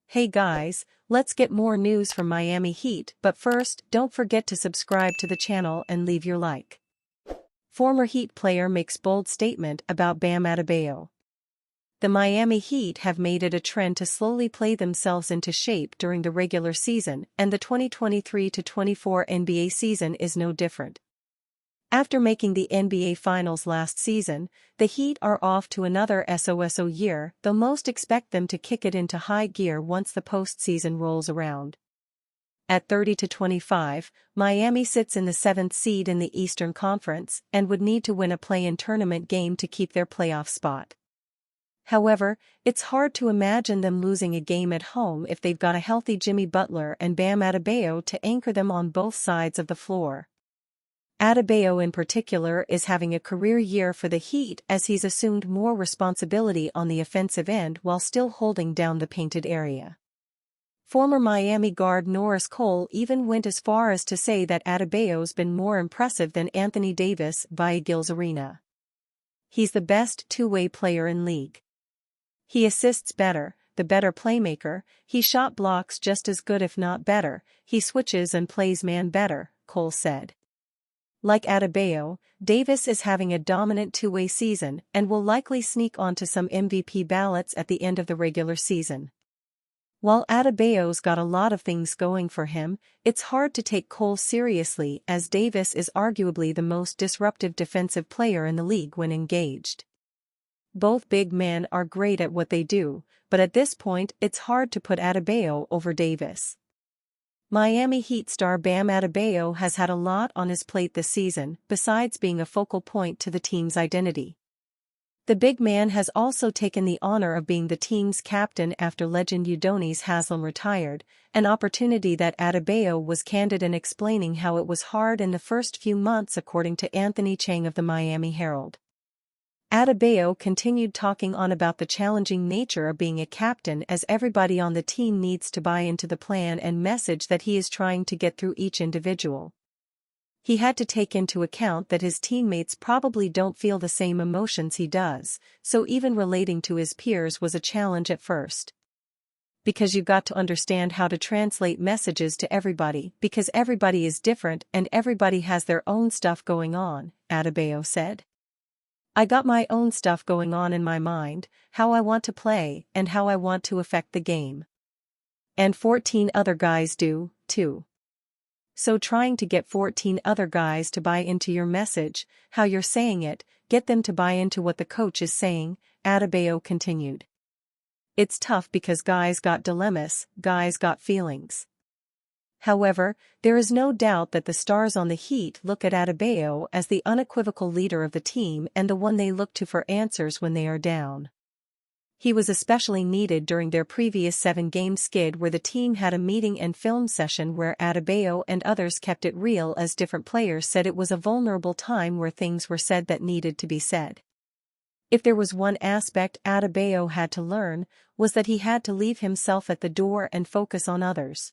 Hey guys, let's get more news from Miami Heat, but first, don't forget to subscribe to the channel and leave your like. Former Heat player makes bold statement about Bam Adebayo. The Miami Heat have made it a trend to slowly play themselves into shape during the regular season, and the 2023-24 NBA season is no different. After making the NBA Finals last season, the Heat are off to another SOSO year, though most expect them to kick it into high gear once the postseason rolls around. At 30-25, Miami sits in the 7th seed in the Eastern Conference and would need to win a play-in tournament game to keep their playoff spot. However, it's hard to imagine them losing a game at home if they've got a healthy Jimmy Butler and Bam Adebayo to anchor them on both sides of the floor. Adebayo in particular is having a career year for the Heat as he's assumed more responsibility on the offensive end while still holding down the painted area. Former Miami guard Norris Cole even went as far as to say that Adebayo's been more impressive than Anthony Davis via Gil's Arena. He's the best two-way player in league. He assists better, the better playmaker, he shot blocks just as good if not better, he switches and plays man better, Cole said. Like Adebayo, Davis is having a dominant two-way season and will likely sneak onto some MVP ballots at the end of the regular season. While Adebayo's got a lot of things going for him, it's hard to take Cole seriously as Davis is arguably the most disruptive defensive player in the league when engaged. Both big men are great at what they do, but at this point it's hard to put Adebayo over Davis. Miami Heat star Bam Adebayo has had a lot on his plate this season, besides being a focal point to the team's identity. The big man has also taken the honor of being the team's captain after legend Udonis Haslem retired, an opportunity that Adebayo was candid in explaining how it was hard in the first few months according to Anthony Chang of the Miami Herald. Adebayo continued talking on about the challenging nature of being a captain as everybody on the team needs to buy into the plan and message that he is trying to get through each individual. He had to take into account that his teammates probably don't feel the same emotions he does, so even relating to his peers was a challenge at first. Because you got to understand how to translate messages to everybody because everybody is different and everybody has their own stuff going on, Adebayo said. I got my own stuff going on in my mind, how I want to play and how I want to affect the game. And 14 other guys do, too. So trying to get 14 other guys to buy into your message, how you're saying it, get them to buy into what the coach is saying, Adebayo continued. It's tough because guys got dilemmas, guys got feelings. However, there is no doubt that the stars on the Heat look at Adebayo as the unequivocal leader of the team and the one they look to for answers when they are down. He was especially needed during their previous 7-game skid where the team had a meeting and film session where Adebayo and others kept it real as different players said it was a vulnerable time where things were said that needed to be said. If there was one aspect Adebayo had to learn, was that he had to leave himself at the door and focus on others.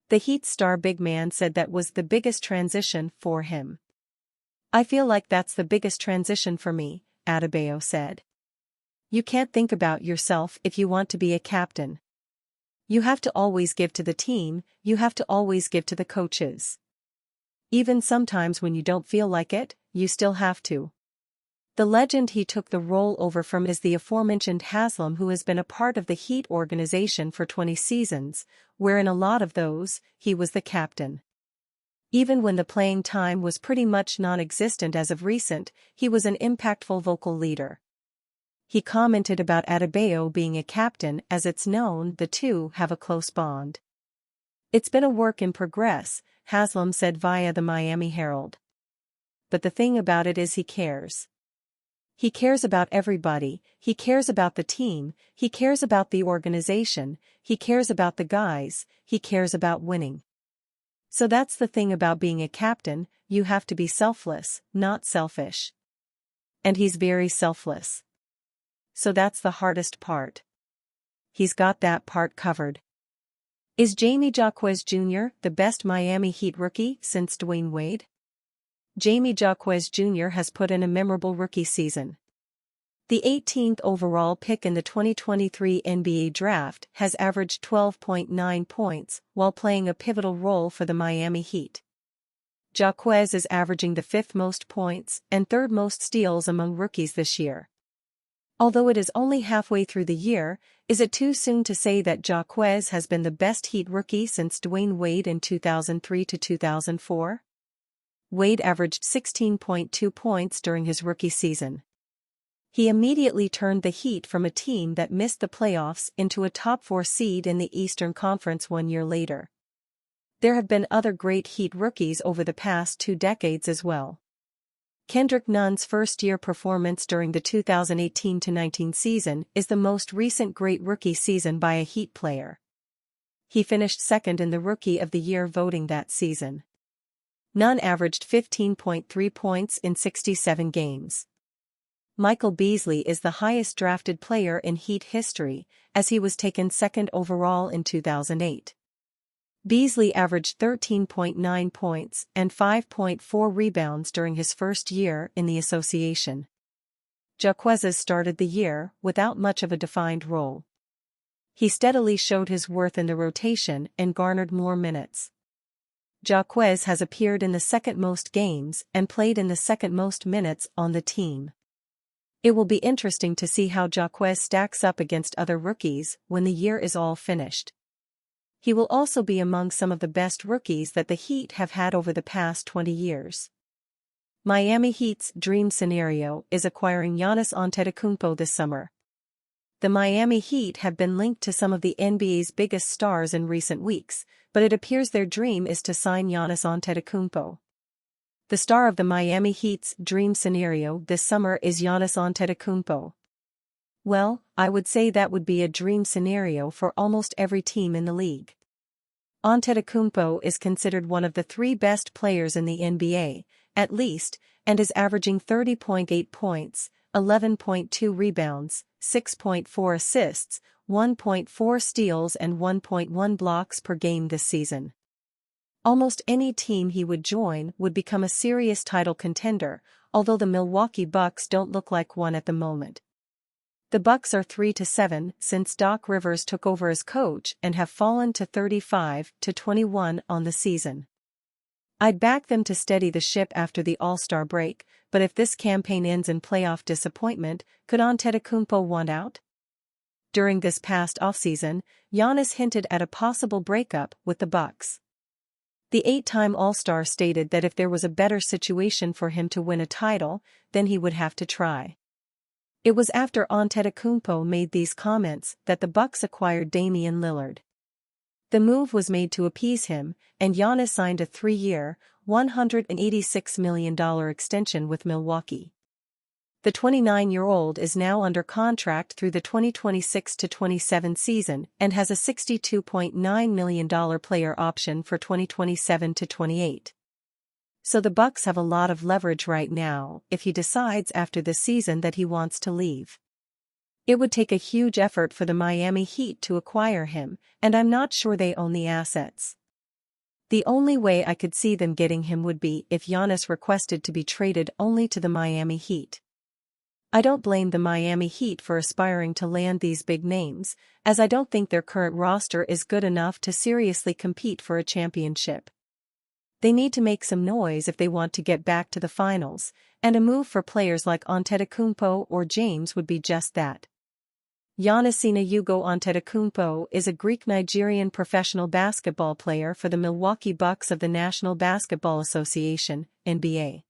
The Heat star big man said that was the biggest transition for him. I feel like that's the biggest transition for me, Adebayo said. You can't think about yourself if you want to be a captain. You have to always give to the team, you have to always give to the coaches. Even sometimes when you don't feel like it, you still have to. The legend he took the role over from is the aforementioned Haslem who has been a part of the Heat organization for 20 seasons, where in a lot of those, he was the captain. Even when the playing time was pretty much non-existent as of recent, he was an impactful vocal leader. He commented about Adebayo being a captain as it's known the two have a close bond. It's been a work in progress, Haslem said via the Miami Herald. But the thing about it is he cares. He cares about everybody, he cares about the team, he cares about the organization, he cares about the guys, he cares about winning. So that's the thing about being a captain, you have to be selfless, not selfish. And he's very selfless. So that's the hardest part. He's got that part covered. Is Jamie Jaquez Jr. the best Miami Heat rookie since Dwayne Wade? Jamie Jaquez Jr. has put in a memorable rookie season. The 18th overall pick in the 2023 NBA Draft has averaged 12.9 points while playing a pivotal role for the Miami Heat. Jaquez is averaging the fifth most points and third most steals among rookies this year. Although it is only halfway through the year, is it too soon to say that Jaquez has been the best Heat rookie since Dwayne Wade in 2003 to 2004? Wade averaged 16.2 points during his rookie season. He immediately turned the Heat from a team that missed the playoffs into a top 4 seed in the Eastern Conference 1 year later. There have been other great Heat rookies over the past 2 decades as well. Kendrick Nunn's first-year performance during the 2018-19 season is the most recent great rookie season by a Heat player. He finished second in the Rookie of the Year voting that season. Nunn averaged 15.3 points in 67 games. Michael Beasley is the highest drafted player in Heat history, as he was taken second overall in 2008. Beasley averaged 13.9 points and 5.4 rebounds during his first year in the association. Jaquez started the year without much of a defined role. He steadily showed his worth in the rotation and garnered more minutes. Jaquez has appeared in the second most games and played in the second most minutes on the team. It will be interesting to see how Jaquez stacks up against other rookies when the year is all finished. He will also be among some of the best rookies that the Heat have had over the past 20 years. Miami Heat's dream scenario is acquiring Giannis Antetokounmpo this summer. The Miami Heat have been linked to some of the NBA's biggest stars in recent weeks, but it appears their dream is to sign Giannis Antetokounmpo. The star of the Miami Heat's dream scenario this summer is Giannis Antetokounmpo. Well, I would say that would be a dream scenario for almost every team in the league. Antetokounmpo is considered one of the 3 best players in the NBA, at least, and is averaging 30.8 points, 11.2 rebounds, 6.4 assists, 1.4 steals and 1.1 blocks per game this season. Almost any team he would join would become a serious title contender, although the Milwaukee Bucks don't look like one at the moment. The Bucks are 3-7 since Doc Rivers took over as coach and have fallen to 35-21 on the season. I'd back them to steady the ship after the All-Star break, but if this campaign ends in playoff disappointment, could Antetokounmpo want out? During this past offseason, Giannis hinted at a possible breakup with the Bucks. The 8-time All-Star stated that if there was a better situation for him to win a title, then he would have to try. It was after Antetokounmpo made these comments that the Bucks acquired Damian Lillard. The move was made to appease him, and Giannis signed a 3-year, $186 million extension with Milwaukee. The 29-year-old is now under contract through the 2026-27 season and has a $62.9 million player option for 2027-28. So the Bucks have a lot of leverage right now if he decides after the season that he wants to leave. It would take a huge effort for the Miami Heat to acquire him, and I'm not sure they own the assets. The only way I could see them getting him would be if Giannis requested to be traded only to the Miami Heat. I don't blame the Miami Heat for aspiring to land these big names, as I don't think their current roster is good enough to seriously compete for a championship. They need to make some noise if they want to get back to the finals, and a move for players like Antetokounmpo or James would be just that. Giannis Antetokounmpo is a Greek-Nigerian professional basketball player for the Milwaukee Bucks of the National Basketball Association, NBA.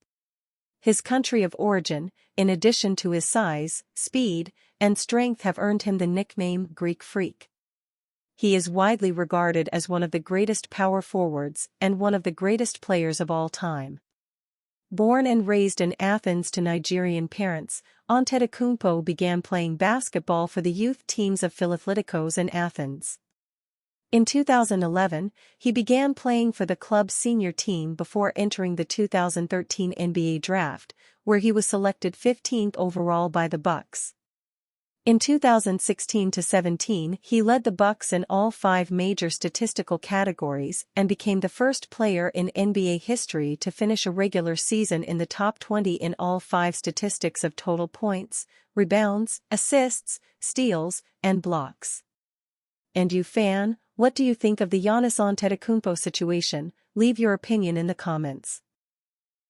His country of origin, in addition to his size, speed, and strength have earned him the nickname Greek Freak. He is widely regarded as one of the greatest power forwards and one of the greatest players of all time. Born and raised in Athens to Nigerian parents, Antetokounmpo began playing basketball for the youth teams of Philathletico's in Athens. In 2011, he began playing for the club's senior team before entering the 2013 NBA Draft, where he was selected 15th overall by the Bucks. In 2016-17, he led the Bucks in all 5 major statistical categories and became the first player in NBA history to finish a regular season in the top 20 in all 5 statistics of total points, rebounds, assists, steals, and blocks. And you fan, what do you think of the Giannis Antetokounmpo situation? Leave your opinion in the comments.